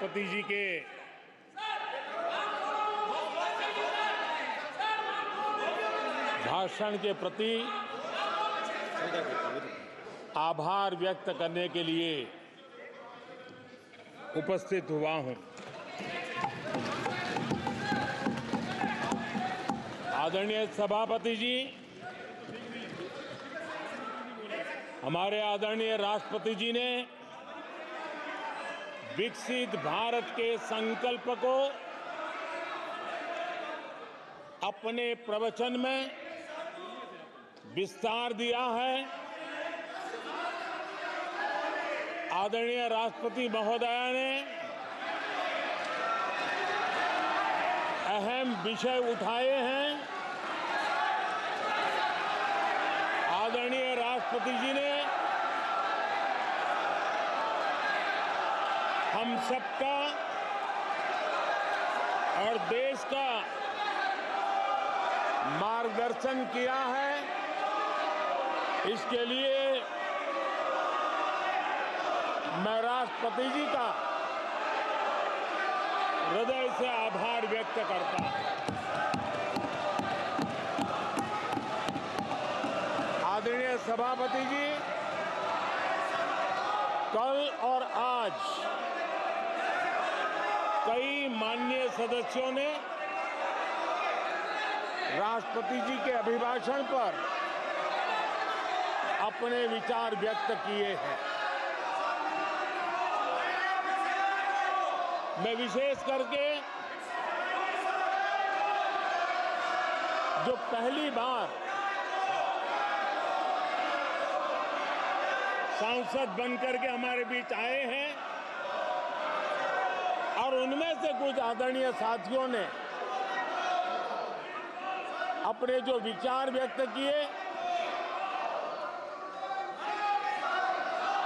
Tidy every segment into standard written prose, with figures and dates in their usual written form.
राष्ट्रपति जी के भाषण के प्रति आभार व्यक्त करने के लिए उपस्थित हुआ हूं। आदरणीय सभापति जी, हमारे आदरणीय राष्ट्रपति जी ने विकसित भारत के संकल्प को अपने प्रवचन में विस्तार दिया है। आदरणीय राष्ट्रपति महोदया ने अहम विषय उठाए हैं। आदरणीय राष्ट्रपति जी ने हम सबका और देश का मार्गदर्शन किया है। इसके लिए मैं राष्ट्रपति जी का हृदय से आभार व्यक्त करता हूं। आदरणीय सभापति जी, कल और आज कई माननीय सदस्यों ने राष्ट्रपति जी के अभिभाषण पर अपने विचार व्यक्त किए हैं। मैं विशेष करके जो पहली बार सांसद बनकर के हमारे बीच आए हैं और उनमें से कुछ आदरणीय साथियों ने अपने जो विचार व्यक्त किए,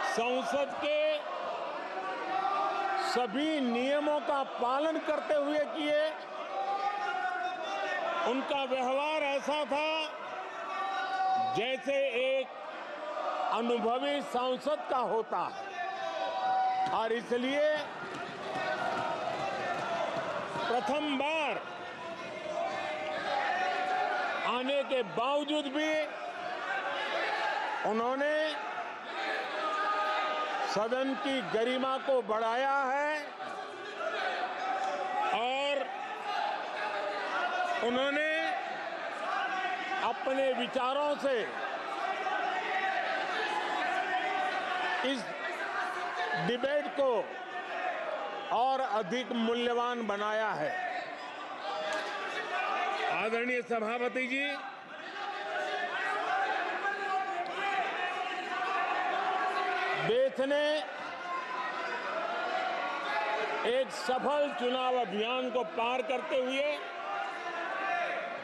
संसद के सभी नियमों का पालन करते हुए किए। उनका व्यवहार ऐसा था जैसे एक अनुभवी सांसद का होता है और इसलिए प्रथम बार आने के बावजूद भी उन्होंने सदन की गरिमा को बढ़ाया है और उन्होंने अपने विचारों से इस डिबेट को और अधिक मूल्यवान बनाया है। आदरणीय सभापति जी, देश ने एक सफल चुनाव अभियान को पार करते हुए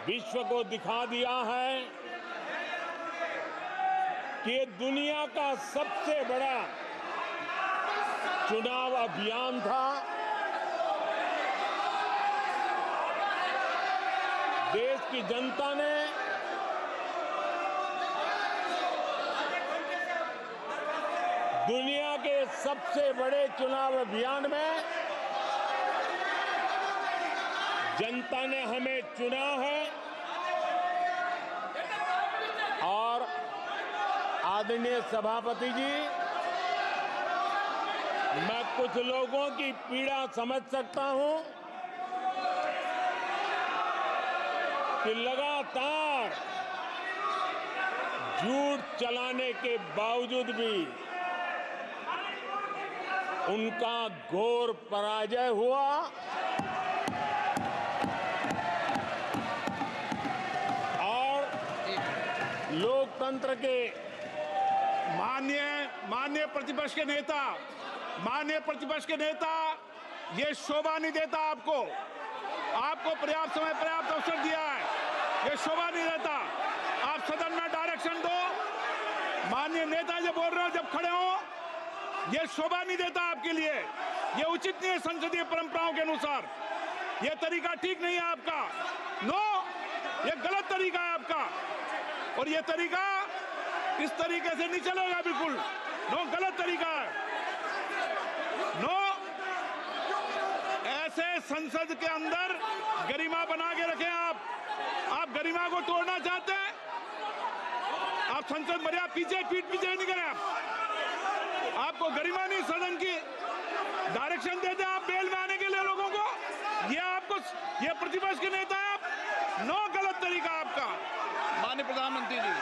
विश्व को दिखा दिया है कि ये दुनिया का सबसे बड़ा चुनाव अभियान था। देश की जनता ने दुनिया के सबसे बड़े चुनाव अभियान में जनता ने हमें चुना है और आदरणीय सभापति जी, मैं कुछ लोगों की पीड़ा समझ सकता हूं कि लगातार झूठ चलाने के बावजूद भी उनका घोर पराजय हुआ और लोकतंत्र के माननीय प्रतिपक्ष के नेता ये शोभा नहीं देता। आपको पर्याप्त समय पर्याप्त अवसर दिया है, ये शोभा नहीं देता। आप सदन में डायरेक्शन दो। माननीय नेता जो बोल रहे हो जब खड़े हो, ये शोभा नहीं देता आपके लिए, ये उचित नहीं है संसदीय परंपराओं के अनुसार। ये तरीका ठीक नहीं है आपका। नो, ये गलत तरीका है आपका और ये तरीका इस तरीके से नहीं चलेगा बिल्कुल। नो, गलत तरीका है। नो, संसद के अंदर गरिमा बना के रखें। आप गरिमा को तोड़ना चाहते हैं। आप संसद मर्यादा पीछे नहीं करें। आपको गरिमा नहीं, सदन की डायरेक्शन देते आप बेल में आने के लिए लोगों को। ये प्रतिपक्ष के नेता है आप। नो, गलत तरीका आपका। माननीय प्रधानमंत्री जी,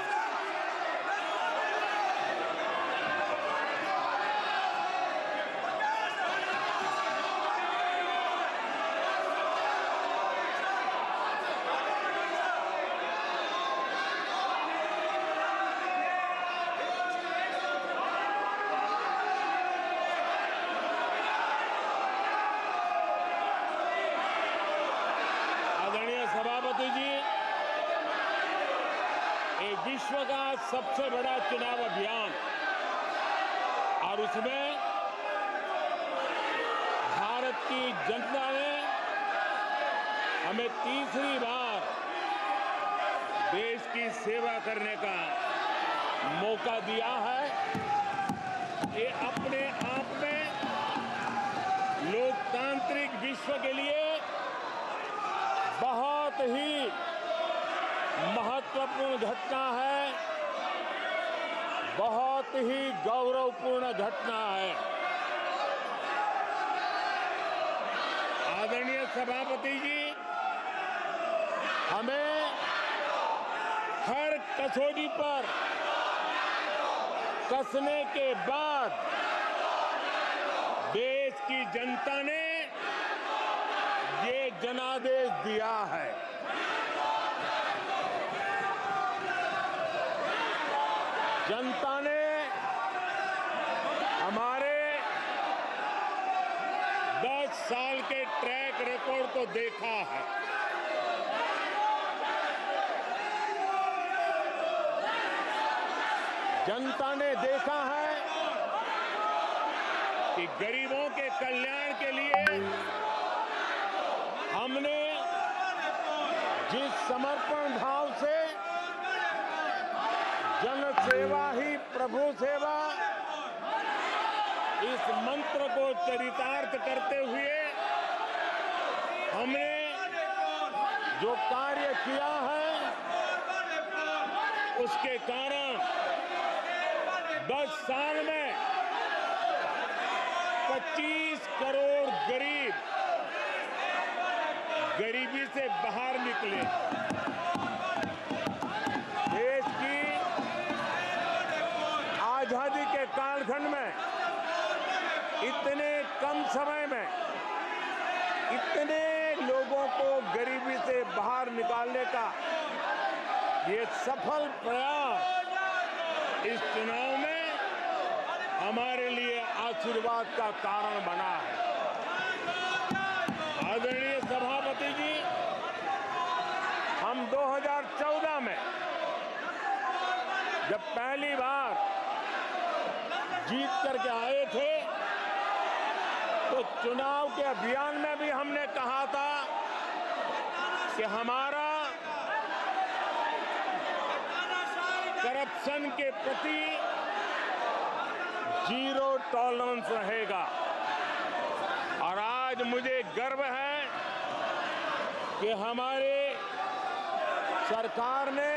सभापति जी, एक विश्व का सबसे बड़ा चुनाव अभियान और उसमें भारत की जनता ने हमें तीसरी बार देश की सेवा करने का मौका दिया है। ये अपने आप में लोकतांत्रिक विश्व के लिए बहुत ही महत्वपूर्ण घटना है, बहुत ही गौरवपूर्ण घटना है। आदरणीय सभापति जी, हमें हर कसौटी पर कसने के बाद देश की जनता ने ये जनादेश दिया है। जनता ने हमारे 10 साल के ट्रैक रिकॉर्ड को देखा है। जनता ने देखा है कि गरीबों के कल्याण के लिए हमने जिस समर्पण भाव से जन सेवा ही प्रभु सेवा इस मंत्र को चरितार्थ करते हुए हमने जो कार्य किया है, उसके कारण 10 साल में 25 करोड़ गरीब गरीबी से बाहर निकले। देश की आजादी के कालखंड में इतने कम समय में इतने लोगों को गरीबी से बाहर निकालने का ये सफल प्रयास इस चुनाव में हमारे लिए आशीर्वाद का कारण बना है। आदरणीय सभापति जी, हम 2014 में जब पहली बार जीत करके आए थे तो चुनाव के अभियान में भी हमने कहा था कि हमारा करप्शन के प्रति जीरो टॉलरेंस रहेगा। और आज मुझे गर्व है कि हमारे सरकार ने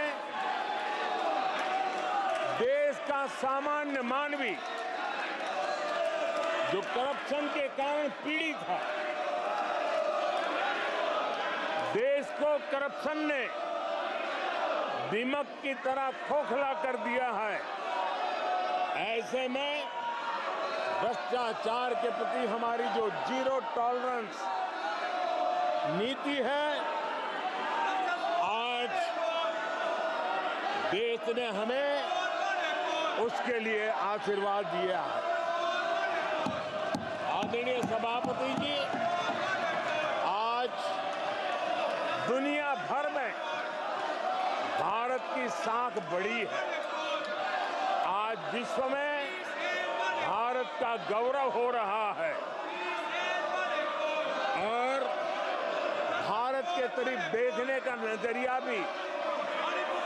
देश का सामान्य मानवी जो करप्शन के कारण पीड़ित है, देश को करप्शन ने दीमक की तरह खोखला कर दिया है। ऐसे में भ्रष्टाचार के प्रति हमारी जो जीरो टॉलरेंस नीति है, आज देश ने हमें उसके लिए आशीर्वाद दिया है। आदरणीय सभापति जी, आज दुनिया भर में भारत की साख बढ़ी है। आज विश्व में भारत का गौरव हो रहा है और भारत के तरफ देखने का नजरिया भी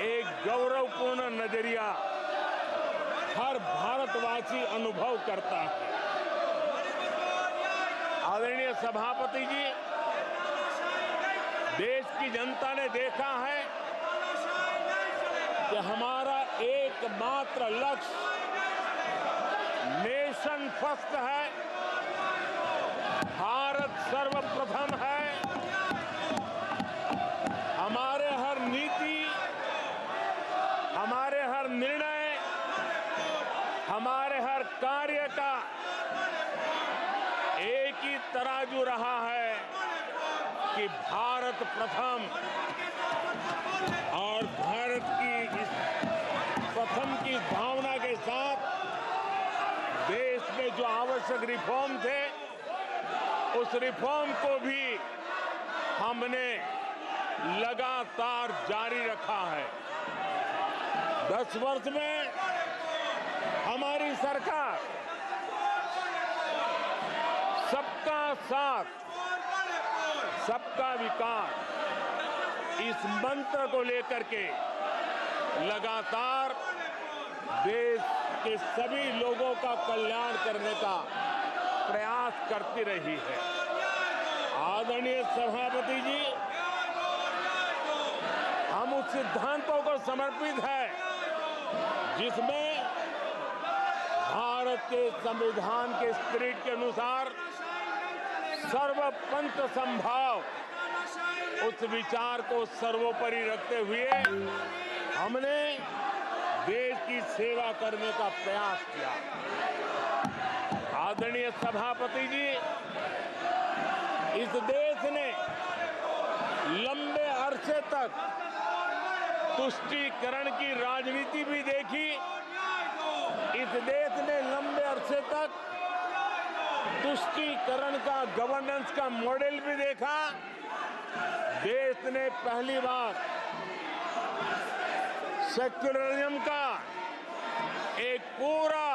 एक गौरवपूर्ण नजरिया हर भारतवासी अनुभव करता है। आदरणीय सभापति जी, देश की जनता ने देखा है कि हमारा एकमात्र लक्ष्य नेशन फर्स्ट है, भारत सर्वप्रथम है। हमारे हर नीति, हमारे हर निर्णय, हमारे हर कार्य का एक ही तराजू रहा है कि भारत प्रथम, और भारत की इस प्रथम की भावना के साथ देश में जो आवश्यक रिफॉर्म थे, उस रिफॉर्म को भी हमने लगातार जारी रखा है। 10 वर्ष में हमारी सरकार सबका साथ, सबका विकास, इस मंत्र को लेकर के लगातार देश के सभी लोगों का कल्याण करने का प्रयास करती रही है। आदरणीय सभापति जी, हम उस सिद्धांतों को समर्पित है जिसमें भारत के संविधान के स्पिरिट के अनुसार सर्वपंथ संभाव, उस विचार को सर्वोपरि रखते हुए हमने देश की सेवा करने का प्रयास किया। आदरणीय सभापति जी, इस देश ने लंबे अरसे तक तुष्टीकरण की राजनीति भी देखी। इस देश ने लंबे अरसे तक तुष्टीकरण का गवर्नेंस का मॉडल भी देखा। देश ने पहली बार सेक्युलरिज्म का एक पूरा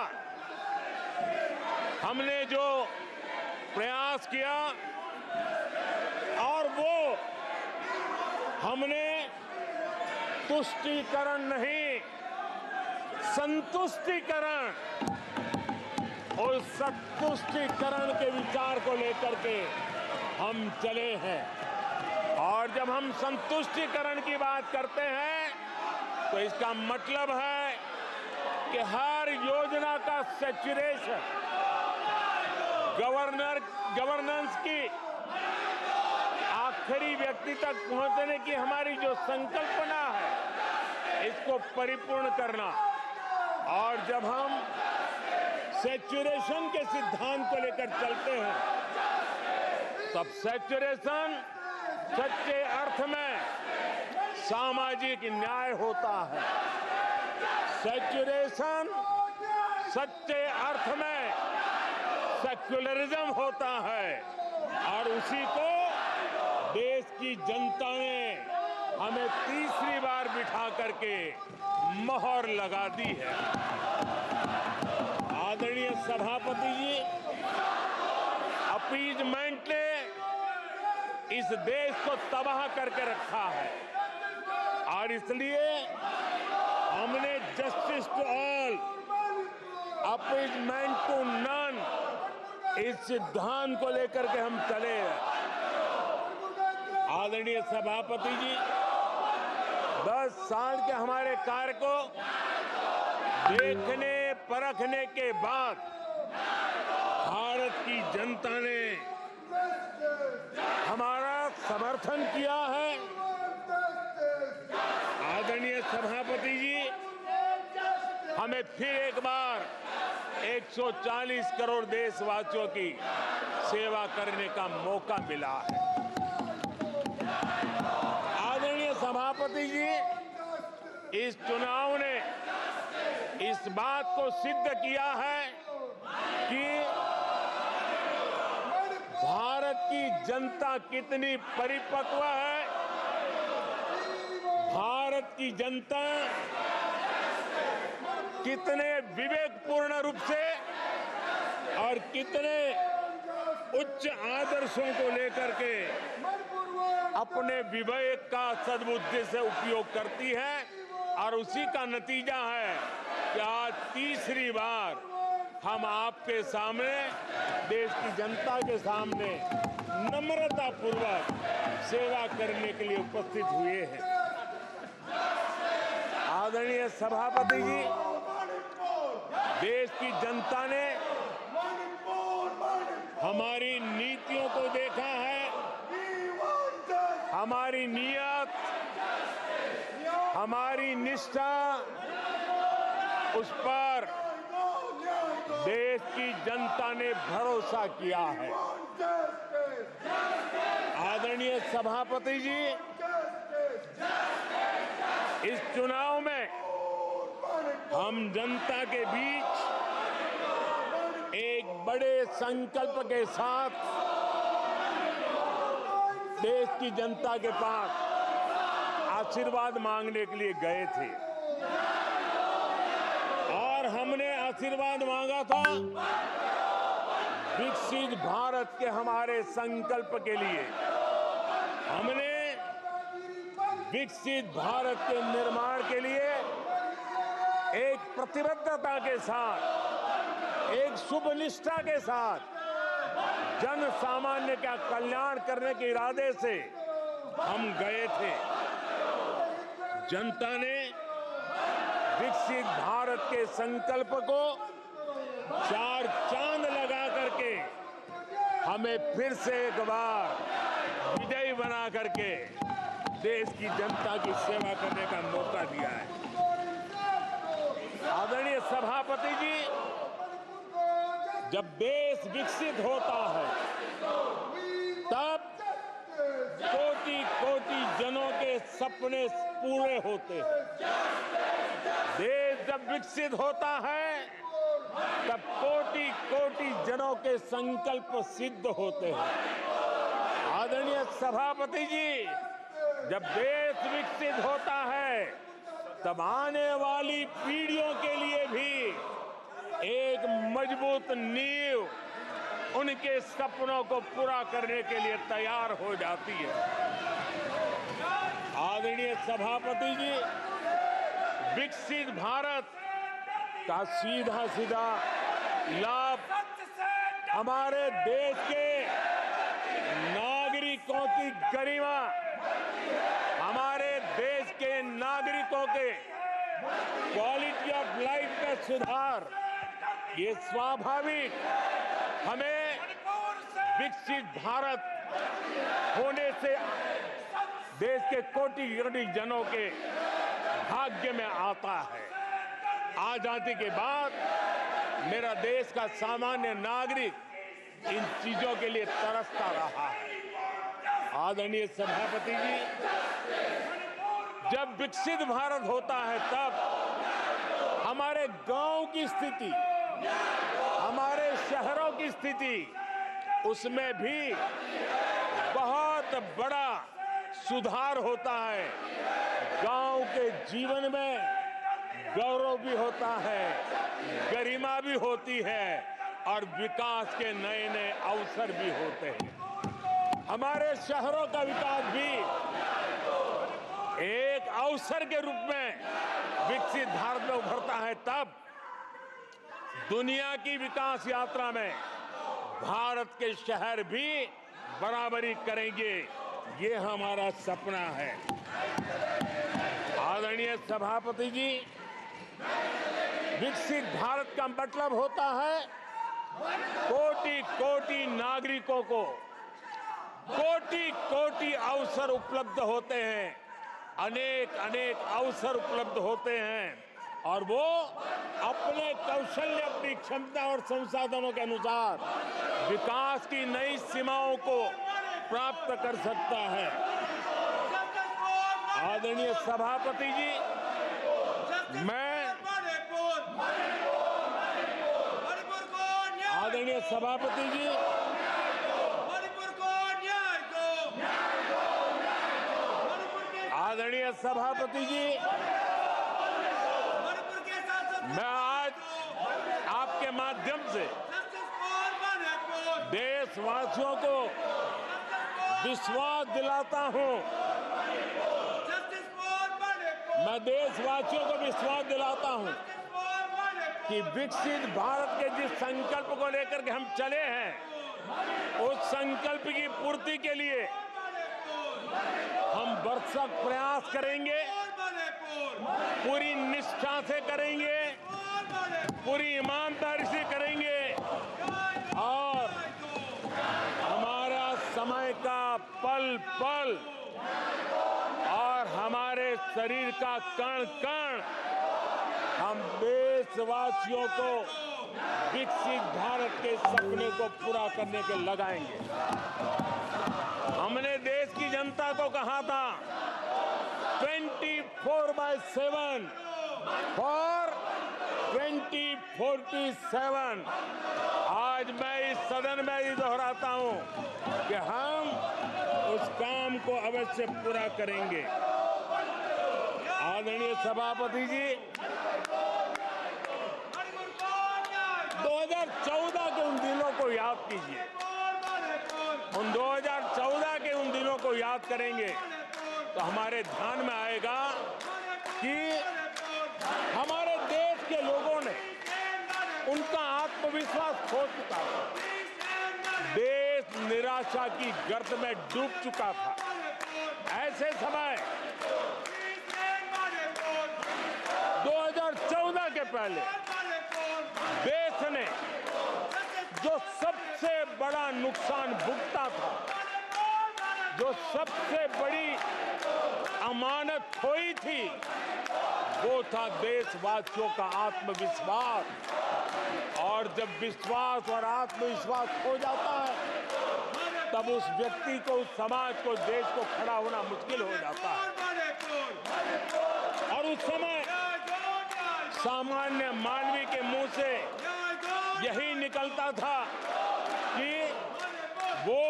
हमने जो प्रयास किया, और वो हमने तुष्टीकरण नहीं, संतुष्टीकरण, और संतुष्टीकरण के विचार को लेकर के हम चले हैं। और जब हम संतुष्टीकरण की बात करते हैं तो इसका मतलब है कि हर योजना का सैचुरेशन, गवर्नेंस की आखिरी व्यक्ति तक पहुंचने की हमारी जो संकल्पना है, इसको परिपूर्ण करना। और जब हम सैचुरेशन के सिद्धांत को लेकर चलते हैं, तब सैचुरेशन सच्चे अर्थ में सामाजिक न्याय होता है। सैचुरेशन सच्चे अर्थ में सेक्युलरिज्म होता है, और उसी को देश की जनता ने हमें तीसरी बार बिठा करके मोहर लगा दी है। आदरणीय सभापति जी, अपीजमेंट ने इस देश को तबाह करके रखा है, और इसलिए हमने justice to all, appeasement to none, इस सिद्धांत को लेकर के हम चले हैं। आदरणीय सभापति जी, 10 साल के हमारे कार्य को देखने परखने के बाद भारत की जनता ने हमारा समर्थन किया है। आदरणीय सभापति जी, हमें फिर एक बार 140 करोड़ देशवासियों की सेवा करने का मौका मिला है। आदरणीय सभापति जी, इस चुनाव ने इस बात को सिद्ध किया है कि भारत की जनता कितनी परिपक्व है, भारत की जनता कितने विवेकपूर्ण रूप से और कितने उच्च आदर्शों को लेकर के अपने विवेक का सद्बुद्धि से उपयोग करती है, और उसी का नतीजा है कि आज तीसरी बार हम आपके सामने, देश की जनता के सामने नम्रतापूर्वक सेवा करने के लिए उपस्थित हुए हैं। आदरणीय सभापति जी, देश की जनता ने हमारी नीतियों को देखा है, हमारी नीयत, हमारी निष्ठा, उस पर देश की जनता ने भरोसा किया है। आदरणीय सभापति जी, इस चुनाव में हम जनता के बीच एक बड़े संकल्प के साथ देश की जनता के पास आशीर्वाद मांगने के लिए गए थे और हमने आशीर्वाद मांगा था विकसित भारत के हमारे संकल्प के लिए। हमने विकसित भारत के निर्माण के लिए एक प्रतिबद्धता के साथ, एक शुभ निष्ठा के साथ जन सामान्य का कल्याण करने के इरादे से हम गए थे। जनता ने विकसित भारत के संकल्प को चार चांद लगा करके हमें फिर से एक बार विजयी बना करके देश की जनता की सेवा करने का मौका दिया है। आदरणीय सभापति जी, जब देश विकसित होता है तब कोटि कोटि जनों के सपने पूरे होते हैं। देश जब विकसित होता है तब कोटि कोटि जनों के संकल्प सिद्ध होते हैं। आदरणीय सभापति जी, जब देश विकसित होता है तब आने वाली पीढ़ियों के लिए भी एक मजबूत नींव उनके सपनों को पूरा करने के लिए तैयार हो जाती है। आदरणीय सभापति जी, विकसित भारत का सीधा सीधा लाभ हमारे देश के नागरिकों की गरिमा, हमारे देश के नागरिकों के क्वालिटी ऑफ लाइफ में सुधार, ये स्वाभाविक हमें विकसित भारत होने से देश के कोटि कोटि जनों के भाग्य में आता है। आजादी के बाद मेरा देश का सामान्य नागरिक इन चीजों के लिए तरसता रहा है। आदरणीय सभापति जी, जब विकसित भारत होता है तब हमारे गांव की स्थिति, हमारे शहरों की स्थिति, उसमें भी बहुत बड़ा सुधार होता है। गांव के जीवन में गौरव भी होता है, गरिमा भी होती है और विकास के नए नए अवसर भी होते हैं। हमारे शहरों का विकास भी एक अवसर के रूप में विकसित भारत में उभरता है, तब दुनिया की विकास यात्रा में भारत के शहर भी बराबरी करेंगे, ये हमारा सपना है। आदरणीय सभापति जी, विकसित भारत का मतलब होता है कोटि कोटि नागरिकों को कोटि कोटि अवसर उपलब्ध होते हैं, अनेक अनेक अवसर उपलब्ध होते हैं और वो अपने कौशल्य, अपनी क्षमता और संसाधनों के अनुसार विकास की नई सीमाओं को प्राप्त कर सकता है। आदरणीय सभापति जी, आदरणीय सभापति जी, आदरणीय सभापति जी, मैं आज आपके माध्यम से देशवासियों को विश्वास दिलाता हूं, मैं देशवासियों को विश्वास दिलाता हूं कि विकसित भारत के जिस संकल्प को लेकर के हम चले हैं, उस संकल्प की पूर्ति के लिए हम भरसक प्रयास करेंगे, पूरी निष्ठा से करेंगे, पूरी ईमानदारी से करेंगे और हमारा समय का पल पल और हमारे शरीर का कण कण हम देशवासियों को विकसित भारत के सपने को पूरा करने के लगाएंगे। हमने देश की जनता को कहा था 24/7 फॉर 2047। आज मैं इस सदन में ही दोहराता हूं कि हम उस काम को अवश्य पूरा करेंगे। आदरणीय सभापति जी, 2014 के उन दिनों को याद कीजिए। उन 2014 के उन दिनों को याद करेंगे तो हमारे ध्यान में आएगा कि हमारे देश के लोगों ने उनका आत्मविश्वास खो चुका था। देश निराशा की गर्त में डूब चुका था। ऐसे समय 2014 के पहले देश ने जो सबसे बड़ा नुकसान भुगता था, जो सबसे बड़ी अमानत खोई थी, वो था देशवासियों का आत्मविश्वास। और जब विश्वास और आत्मविश्वास खो जाता है तब उस व्यक्ति को, उस समाज को, देश को खड़ा होना मुश्किल हो जाता है। और उस समय सामान्य मानवी के मुंह से यही निकलता था कि वो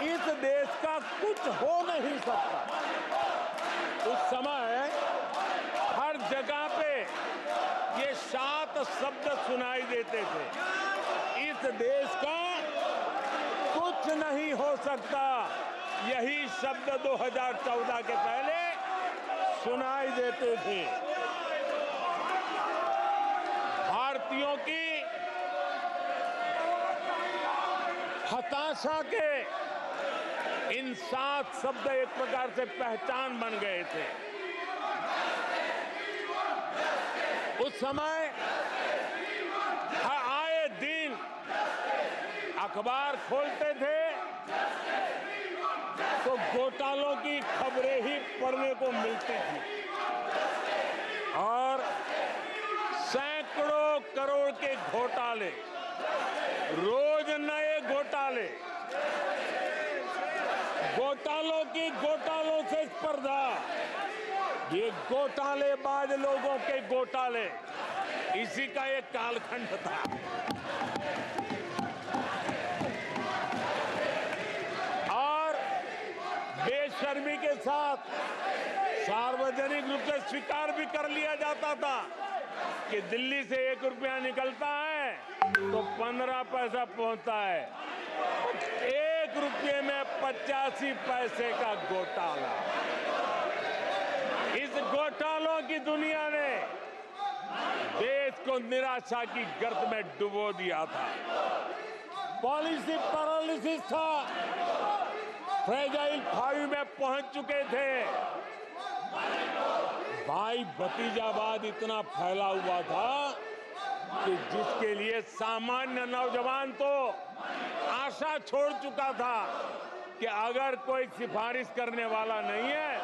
इस देश का कुछ हो नहीं सकता। उस समय हर जगह पे ये 7 शब्द सुनाई देते थे, इस देश का कुछ नहीं हो सकता। यही शब्द 2014 के पहले सुनाई देते थे। भारतीयों की हताशा के इन 7 शब्द एक प्रकार से पहचान बन गए थे। उस समय आए दिन अखबार खोलते थे तो घोटालों की खबरें ही पढ़ने को मिलती थी और सैकड़ों करोड़ के घोटाले, रोज नए घोटाले, घोटालों से स्पर्धा, ये घोटालेबाज लोगों के घोटाले, इसी का एक कालखंड था। और बेशर्मी के साथ सार्वजनिक रूप से स्वीकार भी कर लिया जाता था कि दिल्ली से 1 रुपया निकलता है तो 15 पैसा पहुंचता है। 1 रुपये में 85 पैसे का घोटाला। इस घोटालों की दुनिया ने देश को निराशा की गर्त में डुबो दिया था। पॉलिसी पैरालिसिस था, फ्रेजाइल 5 में पहुंच चुके थे। भाई भतीजावाद इतना फैला हुआ था कि जिसके लिए सामान्य नौजवान तो आशा छोड़ चुका था कि अगर कोई सिफारिश करने वाला नहीं है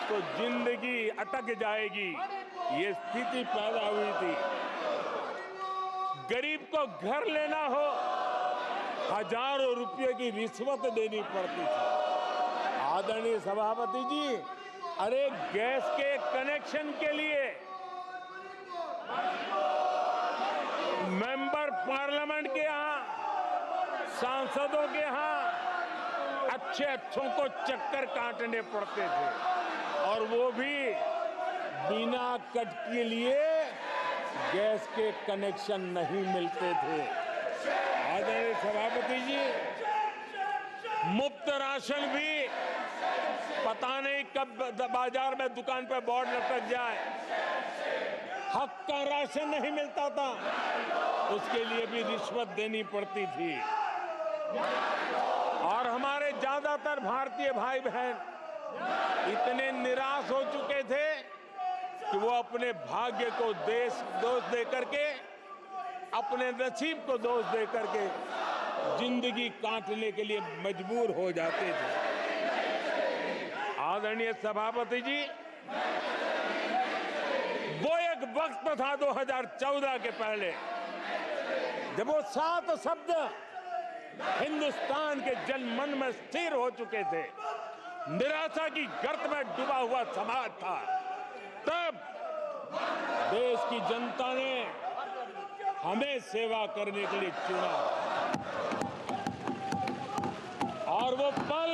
तो जिंदगी अटक जाएगी। ये स्थिति पैदा हुई थी। गरीब को घर लेना हो, हजारों रुपए की रिश्वत देनी पड़ती थी। आदरणीय सभापति जी, अरे गैस के कनेक्शन के लिए मेंबर पार्लियामेंट के यहाँ, सांसदों के यहाँ अच्छों को चक्कर काटने पड़ते थे और वो भी बिना कट के लिए गैस के कनेक्शन नहीं मिलते थे। आदरणीय सभापति जी, मुफ्त राशन भी पता नहीं कब बाजार में दुकान पर बोर्ड लटक जाए हक का राशन नहीं मिलता था, उसके लिए भी रिश्वत देनी पड़ती थी। और हमारे ज्यादातर भारतीय भाई बहन इतने निराश हो चुके थे कि वो अपने भाग्य को दोष दे करके, अपने नसीब को दोष दे करके जिंदगी काटने के लिए मजबूर हो जाते थे। आदरणीय सभापति जी, वो एक वक्त था 2014 के पहले, जब वो 7 शब्द हिंदुस्तान के जनमन में स्थिर हो चुके थे। निराशा की गर्त में डूबा हुआ समाज था। तब देश की जनता ने हमें सेवा करने के लिए चुना और वो पल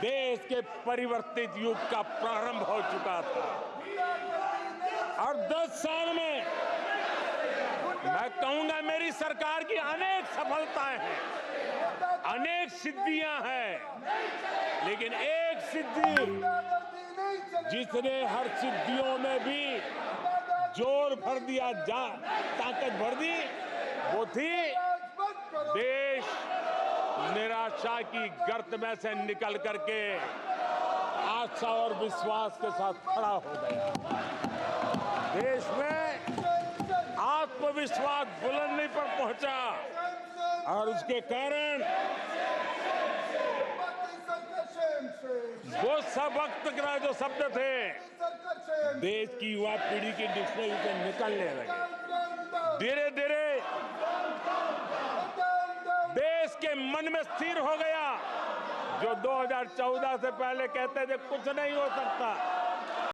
देश के परिवर्तित युग का प्रारंभ हो चुका था। और 10 साल में मैं कहूंगा मेरी सरकार की अनेक सफलताएं हैं, अनेक सिद्धियां हैं, लेकिन एक सिद्धि जिसने हर सिद्धियों में भी जोर भर दिया, ताकत भर दी, वो थी देश निराशा की गर्त में से निकल करके आशा और विश्वास के साथ खड़ा हो गया। देश में आत्मविश्वास बुलंदी पर पहुंचा और उसके कारण वो सब वक्त का जो शब्द थे देश की युवा पीढ़ी की डिक्शनरी से निकलने लगे। धीरे धीरे देश के मन में स्थिर हो गया। जो 2014 से पहले कहते थे कुछ नहीं हो सकता,